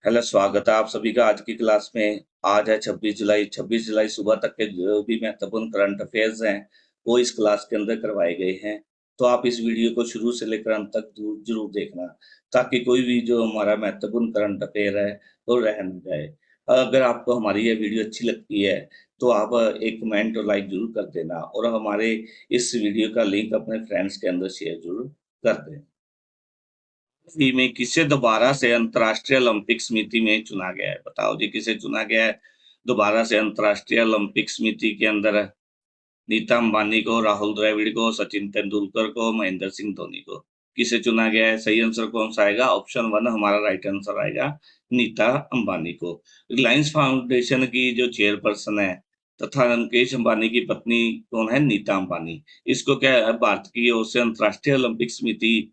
Hello, स्वागत है आप सभी का आज की क्लास में। आज है 26 जुलाई। 26 जुलाई सुबह तक के जो भी महत्वपूर्ण करंट अफेयर्स हैं वो इस क्लास के अंदर करवाए गए हैं। तो आप इस वीडियो को शुरू से लेकर अंत तक जरूर देखना, ताकि कोई भी जो हमारा महत्वपूर्ण करंट अफेयर है वो रह न जाए। अगर आपको हमारी यह वीडियो अच्छी लगती है तो आप एक कमेंट और लाइक जरूर कर देना, और हमारे इस वीडियो का लिंक अपने फ्रेंड्स के अंदर शेयर जरूर कर दें। ही में किसे दोबारा से अंतर्राष्ट्रीय ओलंपिक समिति में चुना गया है? बताओ जी, किसे चुना गया है दोबारा से अंतर्राष्ट्रीय ओलंपिक समिति के अंदर? नीता अंबानी को, राहुल द्रविड़ को, सचिन तेंदुलकर को, महेंद्र सिंह धोनी को। किसे चुना गया है? सही आंसर कौन सा आएगा? ऑप्शन वन हमारा राइट आंसर आएगा, नीता अंबानी को। रिलायंस फाउंडेशन की जो चेयरपर्सन है तथा मुकेश अंबानी की पत्नी कौन है? नीता अंबानी। इसको क्या है, भारत की ओर से अंतर्राष्ट्रीय ओलंपिक समिति,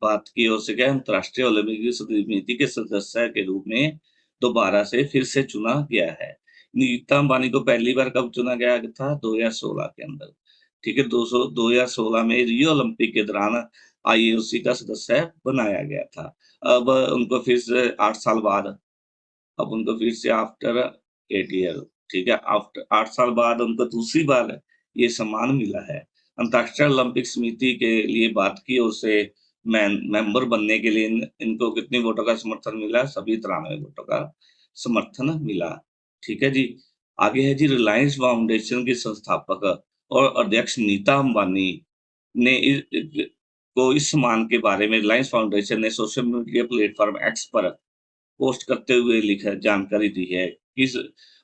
भारत की ओर से क्या है, अंतर्राष्ट्रीय ओलंपिक समिति के सदस्य के रूप में दोबारा से फिर से चुना गया है। नीता अंबानी को पहली बार कब चुना गया था? 2016 के अंदर। ठीक है, 2016 में रियो ओलंपिक के दौरान आईओसी का सदस्य बनाया गया था। अब उनको फिर से 8 साल बाद, अब उनको फिर से आफ्टर 8 ईयर, ठीक है, आफ्टर 8 साल बाद उनको दूसरी बार ये सम्मान मिला है। अंतर्राष्ट्रीय ओलंपिक समिति के लिए भारत की ओर से मेंबर बनने के लिए इनको कितने वोटों का समर्थन मिला? सभी 93 वोटों का समर्थन मिला। ठीक है जी। आगे है जी, रिलायंस फाउंडेशन की संस्थापक और अध्यक्ष नीता अंबानी ने को इस सम्मान के बारे में रिलायंस फाउंडेशन ने सोशल मीडिया प्लेटफॉर्म एक्स पर पोस्ट करते हुए लिखा जानकारी दी है। किस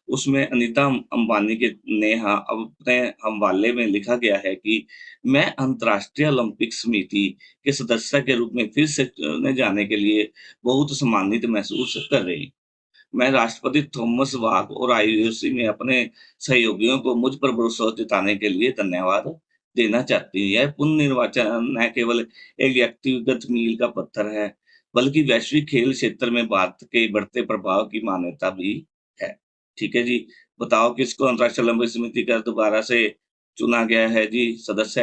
उसमें अनीता अंबानी के ने अपने हवाले में लिखा गया है कि मैं अंतर्राष्ट्रीय ओलंपिक समिति के सदस्य के रूप में फिर से चुने जाने के लिए बहुत सम्मानित महसूस कर रही हूँ। मैं राष्ट्रपति थॉमस बाक और आईओसी में अपने सहयोगियों को मुझ पर भरोसा जताने के लिए धन्यवाद देना चाहती हूँ। यह पुनर्निर्वाचन न केवल एक व्यक्तिगत मील का पत्थर है, बल्कि वैश्विक खेल क्षेत्र में भारत के बढ़ते प्रभाव की मान्यता भी है। ठीक है जी। बताओ किसको अंतर्राष्ट्रीय ओलंपिक समिति का दोबारा से चुना गया है जी सदस्य?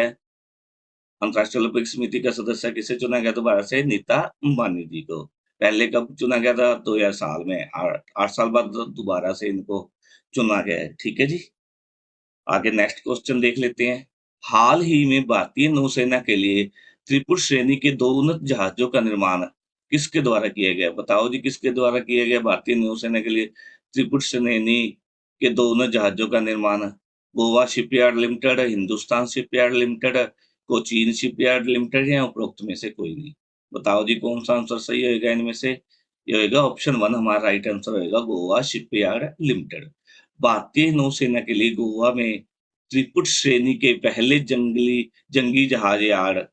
अंतर्राष्ट्रीय ओलंपिक समिति का सदस्य किसे चुना गया दोबारा से? नीता अंबानी जी को। पहले कब चुना गया था? 2000 साल में। 8 साल बाद दोबारा से इनको चुना गया है। ठीक है जी। आगे नेक्स्ट क्वेश्चन देख लेते हैं। हाल ही में भारतीय नौसेना के लिए त्रिपुट श्रेणी के 2 उन्नत जहाजों का निर्माण किसके द्वारा किया गया? बताओ जी, किसके द्वारा किया गया भारतीय नौसेना के लिए त्रिपुट श्रेणी के 2 उन्नत जहाजों का निर्माण? Goa shipyard limited, Hindustan shipyard limited, Cochin shipyard limited, या उपरोक्त में से कोई नहीं? बताओ जी, कौन सा आंसर सही होगा इनमें से? ये होगा ऑप्शन वन हमारा राइट आंसर होगा, गोवा शिपयार्ड लिमिटेड। भारतीय नौसेना के लिए गोवा में त्रिपुट श्रेणी के पहले जंगी जहाज यार्ड,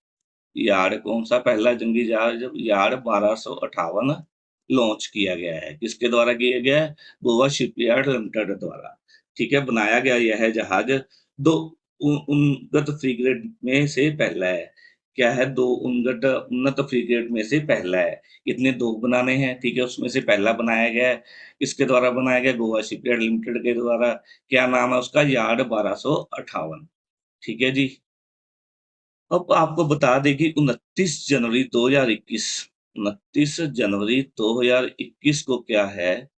यार्ड कौन सा पहला जंगी जहाज? यार्ड 1258 लॉन्च किया गया है। किसके द्वारा किया गया है? गोवा शिपयार्ड लिमिटेड द्वारा। ठीक है, बनाया गया यह जहाज दो उन्नत फ्रिगेट में से पहला है। क्या है? दो उन्नत फ्रिगेट में से पहला है। कितने? दो बनाने हैं, ठीक है, उसमें से पहला बनाया गया है। किसके द्वारा बनाया गया? गोवा शिपयार्ड लिमिटेड के द्वारा। क्या नाम है उसका? यार्ड 1258। ठीक है जी। अब आपको बता दें कि 29 जनवरी 2021 को क्या है,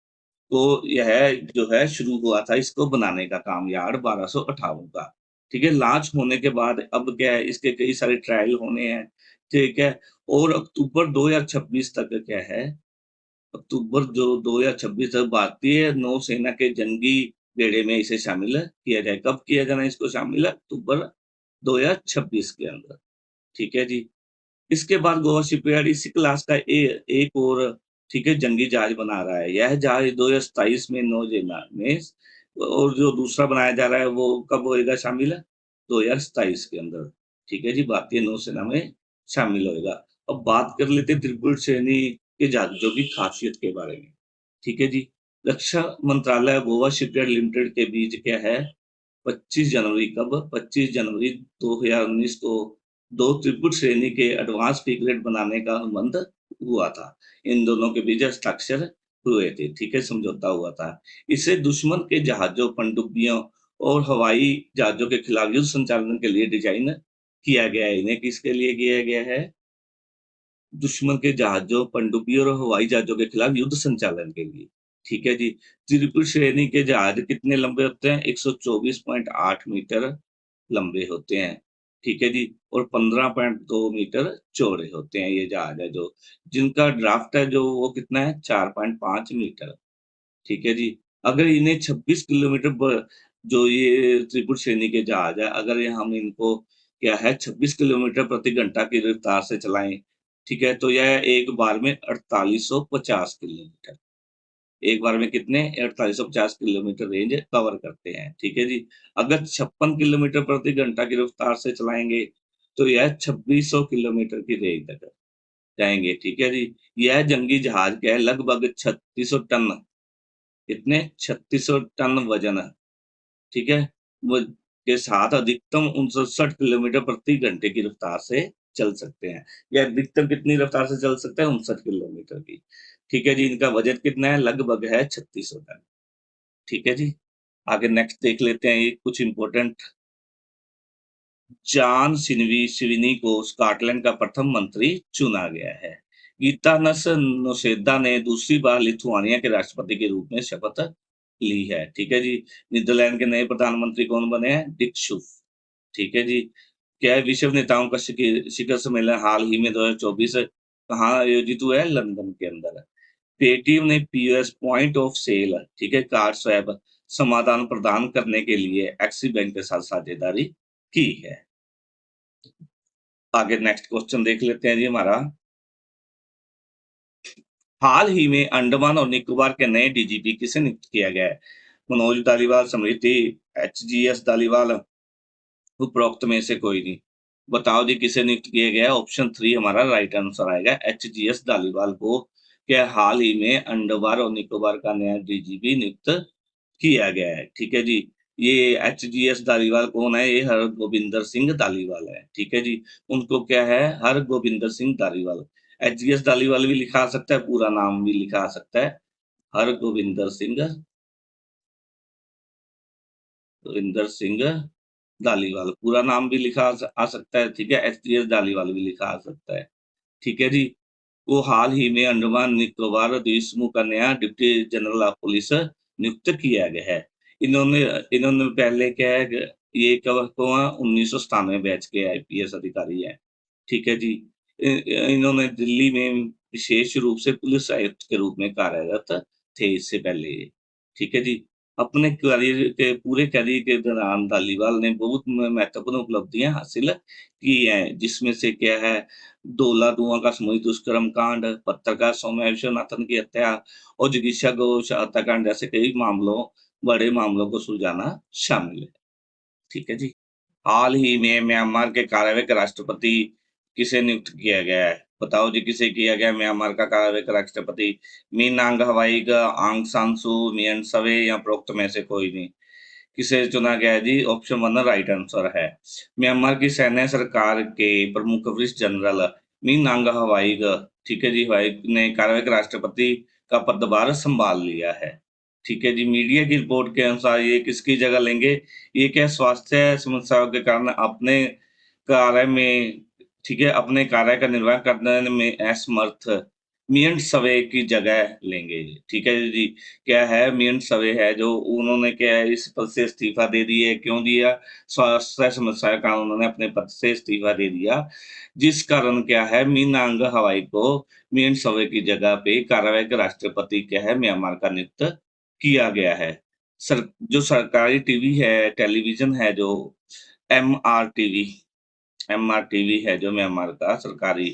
तो यह जो है शुरू हुआ था इसको बनाने का काम, यार्ड 1258 का। ठीक है, लॉन्च होने के बाद अब क्या है, इसके कई सारे ट्रायल होने हैं। ठीक है, और अक्टूबर 2026 तक क्या है, अक्टूबर जो 2026 तक भारतीय नौसेना के जंगी बेड़े में इसे शामिल किया जाए। कब किया जाना इसको शामिल? अक्टूबर 2026 के अंदर। ठीक है जी। इसके बाद गोवा शिपयार्ड इसी क्लास का एक और, ठीक है, जंगी जहाज बना रहा है। यह जहाज 2027 में नौसेना में, और जो दूसरा बनाया जा रहा है वो कब होएगा शामिल? 2027 के अंदर। ठीक है जी, भारतीय नौसेना में शामिल होएगा। अब बात कर लेते हैं त्रिपुट श्रेणी के जहाजों की खासियत के बारे में। ठीक है जी। रक्षा मंत्रालय गोवा शिपयार्ड लिमिटेड के बीच क्या है, 25 जनवरी, कब? 25 जनवरी 2019 को दो त्रिपुट श्रेणी के एडवांस फ्रिगेट बनाने का अनुबंध हुआ था। इन दोनों के बीच हस्ताक्षर हुए थे। ठीक है, समझौता हुआ था। इसे दुश्मन के जहाजों, पनडुब्बियों और हवाई जहाजों के खिलाफ युद्ध संचालन के लिए डिजाइन किया गया है। इन्हें किसके लिए किया गया है? दुश्मन के जहाजों, पनडुब्बियों और हवाई जहाजों के खिलाफ युद्ध संचालन के लिए। ठीक है जी। त्रिपुर श्रेणी के जहाज कितने लंबे होते हैं? 124.8 मीटर लंबे होते हैं। ठीक है जी। और 15.2 मीटर चौड़े होते हैं ये जहाज है जो, जिनका ड्राफ्ट है जो वो कितना है? 4.5 मीटर। ठीक है जी। अगर इन्हें 26 किलोमीटर जो ये त्रिपुर श्रेणी के जहाज है, अगर ये हम इनको क्या है 26 किलोमीटर प्रति घंटा की रफ्तार से चलाएँ, ठीक है? तो यह एक बार में 4850 किलोमीटर, एक बार में कितने? 4850 किलोमीटर रेंज कवर करते हैं, ठीक है जी। अगर 56 किलोमीटर प्रति घंटा की रफ्तार से चलाएँगे, तो यह 2600 किलोमीटर की रेंज तक जाएँगे, ठीक है जी। यह जंगी जहाज क्या है? लगभग 3600 टन, कितने? 3600 टन वज़न है, ठीक है? वो के साथ अधिकतम 59 किलोमीटर प्रति घंटे की रफ़्तार से चल सकते हैं। ये अधिकतम कितनी रफ़्तार से चल सकते हैं? 59 किलोमीटर की। ठीक है जी, इनका वज़न कितना है? लगभग है 3600 टन। ठीक है जी? आगे नेक्स्ट देख लेते हैं ये कुछ इम्पोर्टेंट। जॉन स्विनी को स्कॉटलैंड का प्रथम मंत्री चुना गया है। गीतानस नोसेदा ने दूसरी बार लिथुआनिया के राष्ट्रपति के रूप में शपथ ली है। ठीक है जी। नीदरलैंड के नए प्रधानमंत्री कौन बने हैं? डिक शुफ। ठीक है जी। क्या है? विश्व नेताओं का शिखर सम्मेलन हाल ही में 2024 कहाँ आयोजित हुआ है? लंदन के अंदर। पेटीएम ने पीओएस पॉइंट ऑफ सेल, ठीक है, कार्ड स्वैप समाधान प्रदान करने के लिए एक्सिस बैंक के साथ साझेदारी की है। आगे नेक्स्ट क्वेश्चन देख लेते हैं जी हमारा। हाल ही में अंडमान और निकोबार के नए डीजीपी किसे नियुक्त किया गया है? मनोज धालीवाल, स्मृति, एचजीएस धालीवाल, उपरोक्त में से कोई नहीं। बताओ जी किसे नियुक्त किया गया है? ऑप्शन 3 हमारा राइट आंसर आएगा, एचजीएस धालीवाल को क्या हाल ही में अंडमान और निकोबार का नया डीजीपी नियुक्त किया गया है। ठीक है जी। ये एचजीएस धालीवाल कौन है? ये हरगोबिंदर सिंह धालीवाल है। ठीक है जी। उनको क्या है? हरगोबिंदर सिंह धालीवाल। एचजीएस धालीवाल भी लिखा आ सकता है, पूरा नाम भी लिखा आ सकता है। हरगोबिंदर सिंह गोविंदर सिंह धालीवाल, पूरा नाम भी लिखा आ सकता है, ठीक है? एचजीएस धालीवाल भी लिखा आ सकता है, ठीक है जी। वो हाल ही में अंडमान निकोबार द्वीप समूह का नया डिप्टी जनरल ऑफ पुलिस नियुक्त किया गया है। इन्होंने इन्होंने पहले क्या है कि ये कब को 1997 बैच के आईपीएस अधिकारी हैं, ठीक है जी। इन्होंने दिल्ली में विशेष रूप से पुलिस आयुक्त के रूप में कार्यरत थे इससे पहले, ठीक है जी। अपने करियर के पूरे करियर के दौरान धालीवाल ने बहुत महत्वपूर्ण उपलब्धियां हासिल की हैं, जिसमें से क्या है? डोला धुआं का सामूहिक दुष्कर्म कांड, पत्रकार सौम्या विश्वनाथन की हत्या और जिगीषा घोष हत्याकांड जैसे कई मामलों बड़े मामलों को सुलझाना शामिल है। ठीक है जी। हाल ही में म्यांमार के कार्यवाहक राष्ट्रपति किसे नियुक्त किया गया है? बताओ जी किसे किया गया है म्यांमार का कार्यवाहक राष्ट्रपति? मिन आंग हवाई, आंग सान सू, मियन सवे या उपरोक्त में से कोई नहीं। किसे चुना गया है जी? ऑप्शन 1 राइट आंसर है। म्यांमार की सैन्य सरकार के प्रमुख वरिष्ठ जनरल मिन आंग हवाई, ठीक है जी, हवाई ने कार्यवाहक राष्ट्रपति का पदभार संभाल लिया है। ठीक है जी। मीडिया की रिपोर्ट के अनुसार ये किसकी जगह लेंगे? ये क्या स्वास्थ्य समस्याओं के कारण अपने कार्य में, ठीक है, अपने कार्य का निर्वाह करने में असमर्थ मियंट सवे की जगह लेंगे। ठीक है जी। क्या है? मियंट सवे है जो उन्होंने क्या है इस पद से इस्तीफा दे दिया। क्यों दिया? स्वास्थ्य समस्या के कारण उन्होंने अपने पद से इस्तीफा दे दिया। जिस कारण क्या है मीनांग हवाई को मियंट सवे की जगह पे कार्यवाहक राष्ट्रपति क्या है म्यांमार का नियुक्त किया गया है। जो सरकारी टीवी है, टेलीविज़न है जो एमआरटीवी एमआरटीवी है जो म्यांमार का सरकारी,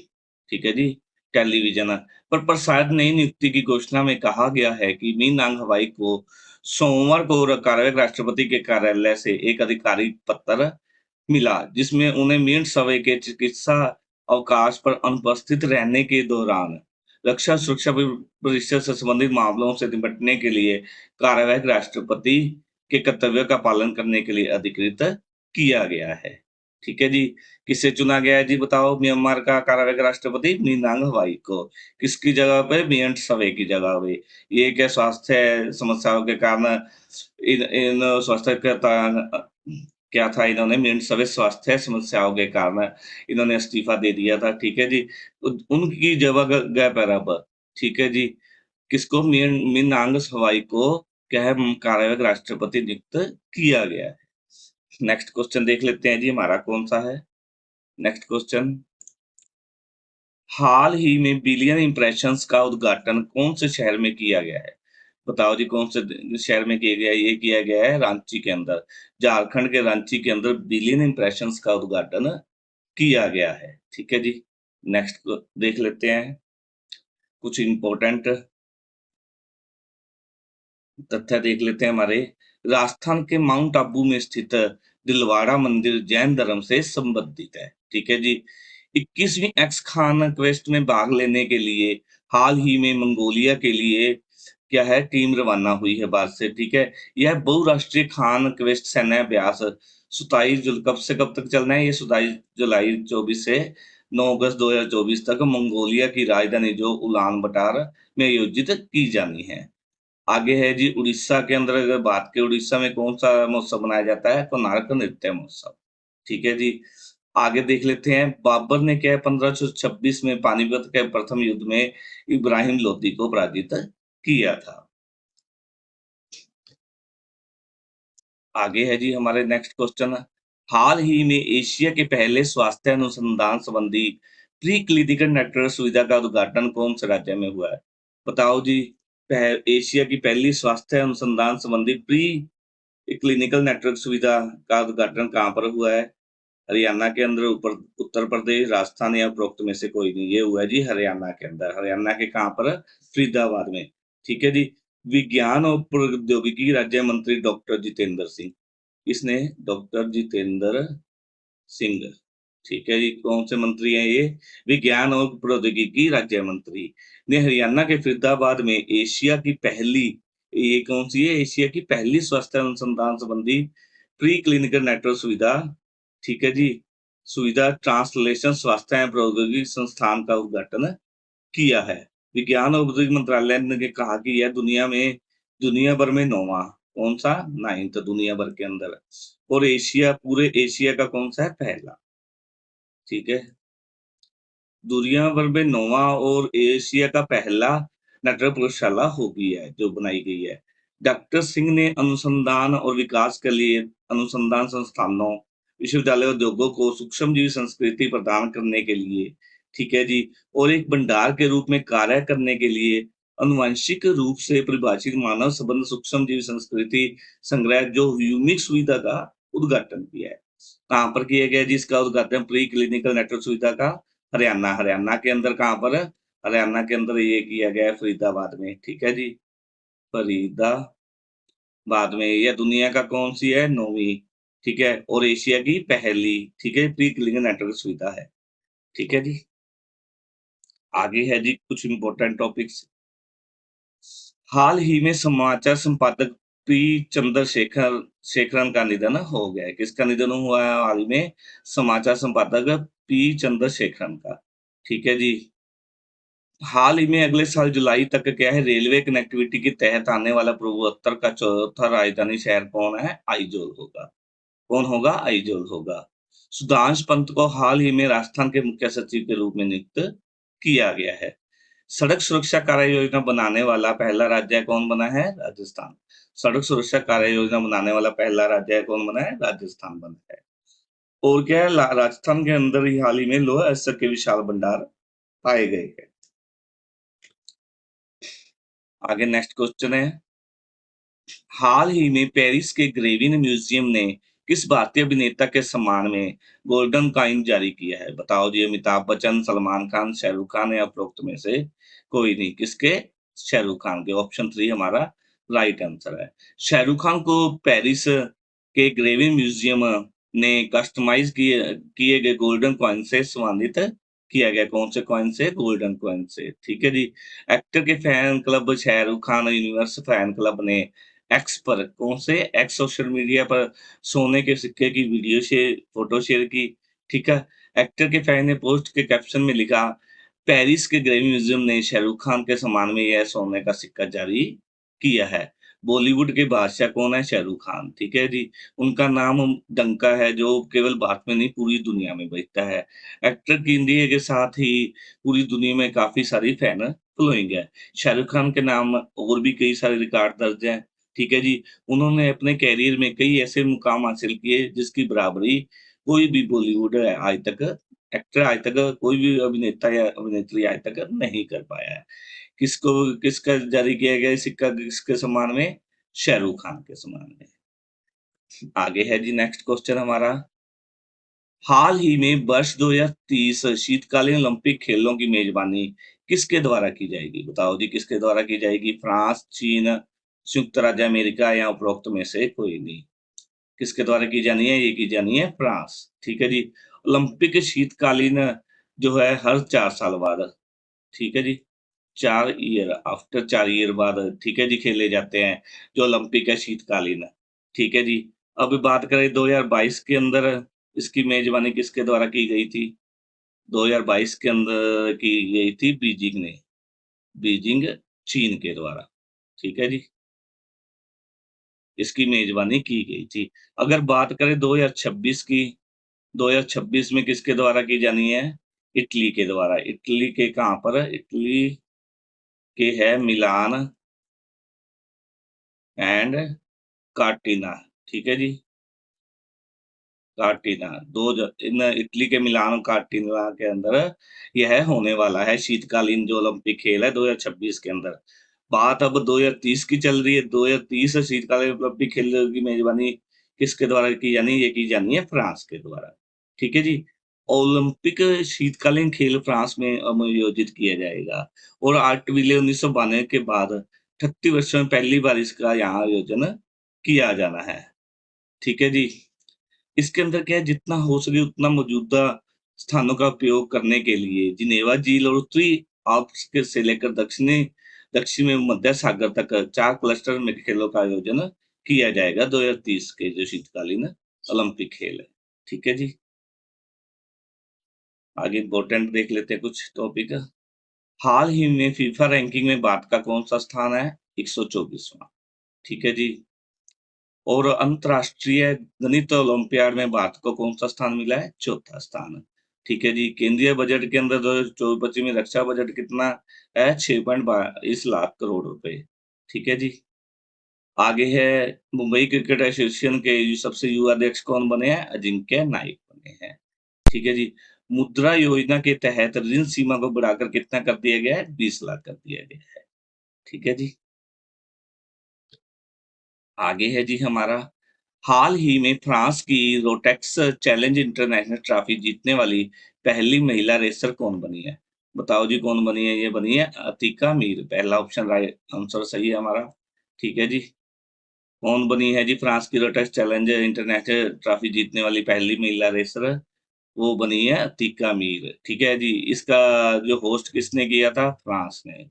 ठीक है जी, टेलीविज़न है। पर शायद नई नियुक्ति की घोषणा में कहा गया है कि मीन आंग हवाई को सोमवार को कार्यवाहक राष्ट्रपति के कार्यालय से एक अधिकारिक पत्र मिला, जिसमें उन्हें मियंट सवे के चिकित्सा अवकाश पर अनुपस्थित रहने के दौरान रक्षा सुरक्षा परिषद से संबंधित मामलों से निपटने के लिए कार्यवाहक राष्ट्रपति के कर्तव्य का पालन करने के लिए अधिकृत किया गया है। ठीक है जी। किसे चुना गया है जी बताओ? म्यांमार का कार्यवाहक राष्ट्रपति मिनांग हवाई को। किसकी जगह पे? मियंट सवे की जगह पे। ये क्या स्वास्थ्य समस्याओं के कारण इन इन स्वास्थ्य के क्या था, इन्होंने मिनटसवे स्वास्थ्य समस्याओं के कारण इन्होंने इस्तीफा दे दिया था, ठीक है जी। उनकी जगह पर अब, ठीक है जी, किसको, मिन्हांग सवाई को क्या है, कार्यवाहक राष्ट्रपति नियुक्त किया गया है। नेक्स्ट क्वेश्चन देख लेते हैं जी, हमारा कौन-सा है? नेक्स्ट क्वेश्चन, हाल ही में बिलियन इंप्रेशंस का उद्घाटन कौन से शहर में किया गया है? बताओ जी, कौन से शहर में किया गया है? ये किया गया है रांची के अंदर। झारखंड के रांची के अंदर बिलियन इंप्रेशंस का उद्घाटन किया गया है। ठीक है जी। नेक्स्ट को देख लेते हैं, कुछ इंपॉर्टेंट तथ्य देख लेते हैं हमारे। राजस्थान के माउंट आबू में स्थित दिलवाड़ा मंदिर जैन धर्म से संबंधित है। ठीक है जी। 21वीं एक्स खान क्वेस्ट में भाग लेने के लिए हाल ही में मंगोलिया के लिए क्या है, टीम रवाना हुई है भारत से। ठीक है। यह बहुराष्ट्रीय खान क्वेस्ट सैन्य अभ्यास 27 जुलाई, कब से कब तक चलना है ये, 27 जुलाई 24 से 9 अगस्त 2024 तक मंगोलिया की राजधानी जो उलान बटार में आयोजित की जानी है। आगे है जी, उड़ीसा के अंदर अगर बात करें, उड़ीसा में कौन-सा महोत्सव मनाया जाता है? कोणार्क नृत्य महोत्सव। ठीक है जी। आगे देख लेते हैं, बाबर ने क्या है 1526 में पानीपत के प्रथम युद्ध में इब्राहिम लोदी को पराजित किया था। आगे है जी हमारे नेक्स्ट क्वेश्चन, हाल ही में एशिया के पहले स्वास्थ्य अनुसंधान संबंधी प्री क्लिनिकल नेटवर्क सुविधा का उद्घाटन कौन से राज्य में हुआ है? बताओ जी, एशिया की पहली स्वास्थ्य अनुसंधान संबंधी प्री क्लिनिकल नेटवर्क सुविधा का उद्घाटन कहाँ पर हुआ है? हरियाणा के अंदर, ऊपर उत्तर प्रदेश, राजस्थान या उपरोक्त में से कोई नहीं। ये हुआ है जी हरियाणा के अंदर। हरियाणा के कहाँ पर? फरीदाबाद में। ठीक है जी। विज्ञान और प्रौद्योगिकी राज्य मंत्री डॉक्टर जितेंद्र सिंह, किसने? डॉक्टर जितेंद्र सिंह। ठीक है जी। कौन से मंत्री हैं ये? विज्ञान और प्रौद्योगिकी राज्य मंत्री ने हरियाणा के फरीदाबाद में एशिया की पहली, ये कौन सी है? एशिया की पहली स्वास्थ्य अनुसंधान संबंधी प्री क्लिनिकल नेटवर्क सुविधा, ठीक है जी, सुविधा ट्रांसलेशन स्वास्थ्य एवं प्रौद्योगिकी संस्थान का उद्घाटन किया है। विज्ञान और प्रौद्योगिकी मंत्रालय ने कहा कि यह दुनिया भर में 9वां, कौन-सा? 9th दुनिया भर के अंदर, और पूरे एशिया का कौन-सा है? पहला। ठीक है। दुनिया भर में 9वां और एशिया का पहला नेटवर्क प्रयोगशाला होगी है, जो बनाई गई है। डॉक्टर सिंह ने अनुसंधान और विकास के लिए अनुसंधान संस्थानों, विश्वविद्यालय, उद्योगों को सूक्ष्मजीव संस्कृति प्रदान करने के लिए, ठीक है जी, और एक भंडार के रूप में कार्य करने के लिए आनुवंशिक रूप से परिभाषित मानव संबंध सूक्ष्मजीव संस्कृति संग्रह जो ह्यूमिक सुविधा का उद्घाटन किया है। कहाँ पर किया गया जी इसका उद्घाटन, प्री क्लिनिकल नेटवर्क सुविधा का? हरियाणा के अंदर कहाँ पर? हरियाणा के अंदर ये किया गया है फरीदाबाद में। ठीक है जी। फरीदाबाद में, यह दुनिया का कौन-सी है? 9वीं, ठीक है, और एशिया की पहली, ठीक है, प्री क्लिनिकल नेटवर्क सुविधा है। ठीक है जी। आगे है जी कुछ इम्पोर्टेंट टॉपिक्स। हाल ही में समाचार संपादक पी चंद्रशेखर शेखरन का निधन हो गया है। किसका निधन हुआ है हाल ही में? समाचार संपादक पी चंद्रशेखरन का। ठीक है जी। हाल ही में अगले साल जुलाई तक क्या है, रेलवे कनेक्टिविटी के तहत आने वाला पूर्वोत्तर का चौथा राजधानी शहर कौन है? आइजोल होगा। कौन होगा? आइजोल होगा। सुधांशु पंत को हाल ही में राजस्थान के मुख्य सचिव के रूप में नियुक्त किया गया है। सड़क सुरक्षा कार्य योजना बनाने वाला पहला राज्य कौन बना है? राजस्थान। सड़क सुरक्षा कार्य योजना बनाने वाला पहला राज्य कौन बना है? राजस्थान बना है। और क्या है, राजस्थान के अंदर ही हाल ही में लोह अयस्क के विशाल भंडार पाए गए हैं। आगे नेक्स्ट क्वेश्चन है, हाल ही में पेरिस के ग्रेविन म्यूजियम ने किस भारतीय अभिनेता के सम्मान में गोल्डन कॉइन जारी किया है? बताओ जी, अमिताभ बच्चन, सलमान खान, शाहरुख खान या उपरोक्त में से कोई नहीं। किसके? शाहरुख खान के। ऑप्शन 3 हमारा राइट आंसर है। शाहरुख खान को पेरिस के ग्रेविन म्यूजियम ने कस्टमाइज किए किए गए गोल्डन कॉइन से सम्मानित किया गया। कौन से कॉइन से? गोल्डन कॉइन से। ठीक है जी। एक्टर के fan club Shahrukh Khan universe fan club ने एक्स पर, कौन से? एक्स सोशल मीडिया पर सोने के सिक्के की फोटो शेयर की। ठीक है। एक्टर के फैन ने पोस्ट के कैप्शन में लिखा, पेरिस के ग्रेवी म्यूजियम ने शाहरुख खान के सम्मान में यह सोने का सिक्का जारी किया है। बॉलीवुड के बादशाह कौन है? शाहरुख खान, ठीक है जी। उनका नाम डंका है जो केवल भारत में नहीं पूरी दुनिया में बजता है। एक्टर की इंडिया के साथ ही पूरी दुनिया में काफ़ी सारी फैन फॉलोइंग है। शाहरुख खान के नाम और भी कई सारे रिकॉर्ड दर्ज हैं, ठीक है जी। उन्होंने अपने करियर में कई ऐसे मुकाम हासिल किए जिसकी बराबरी कोई भी बॉलीवुड है आज तक एक्टर आज तक कोई भी अभिनेता या अभिनेत्री आज तक नहीं कर पाया है। किसको किसका जारी किया गया है सिक्का किसके सम्मान में? शाहरुख खान के सम्मान में। आगे है जी नेक्स्ट क्वेश्चन हमारा। हाल ही में वर्ष 2030 शीतकालीन ओलंपिक खेलों की मेजबानी किसके द्वारा की जाएगी? बताओ जी किसके द्वारा की जाएगी? फ्रांस, चीन, संयुक्त राज्य अमेरिका या उपरोक्त में से कोई नहीं। किसके द्वारा की जानी है? ये की जानी है फ्रांस, ठीक है जी। ओलंपिक शीतकालीन जो है हर 4 साल बाद, ठीक है जी। 4 ईयर आफ्टर 4 ईयर बाद ठीक है जी खेले जाते हैं, जो ओलंपिक है शीतकालीन, ठीक है जी। अब बात करें 2022 के अंदर इसकी मेज़बानी किसके द्वारा की गई थी? 2022 के अंदर की गई थी बीजिंग ने, बीजिंग चीन के द्वारा, ठीक है जी। इसकी मेज़बानी की गई थी। अगर बात करें 2026 की, 2026 में किसके द्वारा की जानी है? इटली के द्वारा। इटली के कहाँ पर? इटली के है मिलान एंड कार्टिना, ठीक है जी, कार्टिना 2 ज इन इटली के मिलान कार्टिना के अंदर यह होने वाला है शीतकालीन जो ओलंपिक खेल है 2026 के अंदर। बात अब 2030 की चल रही है, 2030 शीतकालीन ओलंपिक खेल की मेज़बानी किसके द्वारा की जानी है? ये की जानी है फ्रांस के द्वारा, ठीक है जी। ओलंपिक शीतकालीन खेल फ्रांस में आयोजित किया जाएगा और 8 जुलाई 1992 के बाद 38 वर्षों में पहली बार इसका यहाँ आयोजन किया जाना है, ठीक है जी। इसके अंदर क्या है जितना हो सके उतना मौजूदा स्थानों का उपयोग करने के लिए जिनेवा झील और उत्तरी आल्प्स के से लेकर दक्षिण में मध्य सागर तक 4 क्लस्टर में खेलों का आयोजन किया जाएगा 2030 के जो शीतकालीन ओलंपिक खेल है। ठीक है जी, आगे इम्पोर्टेंट देख लेते हैं कुछ टॉपिक। हाल ही में फीफा रैंकिंग में भारत का कौन-सा स्थान है? 124वां, ठीक है जी। और अंतर्राष्ट्रीय गणित ओलंपियाड में भारत को कौन-सा स्थान मिला है? चौथा स्थान। ठीक है जी, केंद्रीय बजट के अंदर 2024-25 में रक्षा बजट कितना है? 6.22 लाख करोड़ रुपए। ठीक है जी। आगे है मुंबई क्रिकेट एसोसिएशन के सबसे युवा अध्यक्ष कौन बने हैं? अजिंक्य नाइक बने हैं। ठीक है जी। मुद्रा योजना के तहत ऋण सीमा को बढ़ाकर कितना कर दिया गया है? 20 लाख कर दिया गया है। ठीक है जी। आगे है जी हमारा हाल ही में फ्रांस की रोटेक्स चैलेंज इंटरनेशनल ट्रॉफी जीतने वाली पहली महिला रेसर कौन बनी है? बताओ जी कौन बनी है? ये बनी है अतिका मीर। पहला ऑप्शन राइट आंसर सही है हमारा। ठीक है जी। कौन बनी है जी फ्रांस की रोटेक्स चैलेंज इंटरनेशनल ट्रॉफी जीतने वाली पहली महिला रेसर? वो बनी है अतिका मीर। ठीक है जी। इसका जो होस्ट किसने किया था? फ्रांस ने।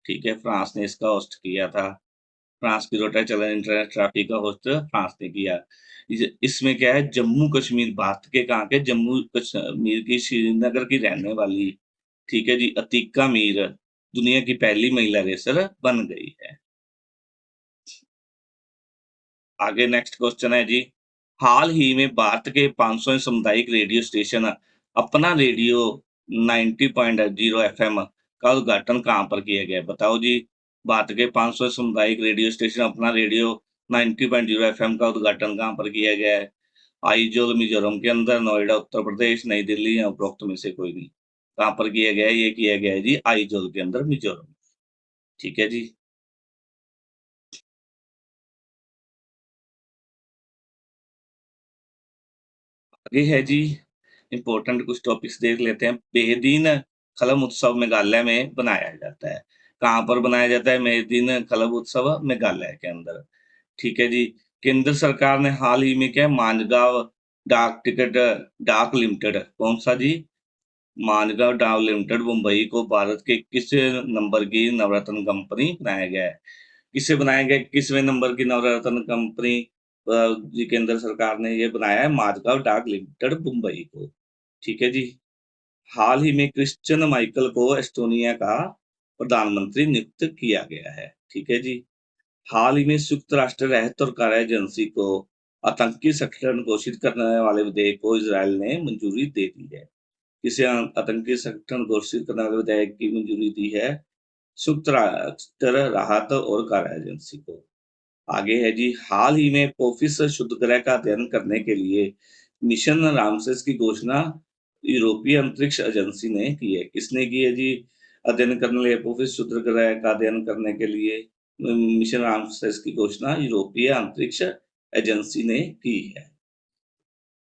ठीक है, फ्रांस ने इसका होस्ट किया था। फ्रांस की रोटा चैलेंज इंटरनेशनल ट्रॉफी का होस्ट फ्रांस ने किया। इसमें क्या है जम्मू कश्मीर भारत के कहाँ के जम्मू कश्मीर की श्रीनगर की रहने वाली ठीक है जी अतीका मीर दुनिया की पहली महिला रेसर बन गई है। आगे नेक्स्ट क्वेश्चन है जी हाल ही में भारत के 500 सामुदायिक रेडियो स्टेशन अपना रेडियो 90.0 एफएम का उद्घाटन कहाँ पर किया गया है? बताओ जी भारत के 500 सामुदायिक रेडियो स्टेशन अपना रेडियो 90.0 एफएम का उद्घाटन कहाँ पर किया गया है? आइजोल मिजोरम के अंदर, नोएडा उत्तर प्रदेश, नई दिल्ली या उपरोक्त में से कोई नहीं। कहाँ पर किया गया है? ये किया गया है जी आइजोल के अंदर मिजोरम। ठीक है जी। आगे है जी इम्पोर्टेंट कुछ टॉपिक्स देख लेते हैं। बेहदीन खलम उत्सव मेघालय में बनाया जाता है। कहाँ पर बनाया जाता है? मेहदीन खलम उत्सव मेघालय के अंदर। ठीक है जी। केंद्र सरकार ने हाल ही में क्या है मांझगांव डाक टिकट डाक लिमिटेड कौन सा जी? मांझगांव डाक लिमिटेड मुंबई को भारत के किस नंबर की नवरत्न कंपनी बनाया गया है? किससे बनाया गया? किसवें नंबर की नवरत्न कंपनी जी केंद्र सरकार ने ये बनाया है माजगांव डाक लिमिटेड मुंबई को। ठीक है जी। हाल ही में क्रिश्चियन माइकल को एस्टोनिया का प्रधानमंत्री नियुक्त किया गया है। ठीक है जी। हाल ही में संयुक्त राष्ट्र रहत और कार्य एजेंसी को आतंकी संगठन घोषित करने वाले विधेयक को इजरायल ने मंजूरी दे दी है। इसे आतंकी संगठन घोषित करने वाले विधेयक की मंजूरी दी है संयुक्त राष्ट्र राहत और कार्य एजेंसी को। आगे है जी, हाल ही में पोफिस शुद्ध ग्रह का अध्ययन करने के लिए मिशन रामसेस की घोषणा यूरोपीय अंतरिक्ष एजेंसी ने की है। किसने की है जी? अध्ययन करने के लिए पोफिस शुद्ध ग्रह का अध्ययन करने के लिए मिशन रामसेस की घोषणा यूरोपीय अंतरिक्ष एजेंसी ने की है।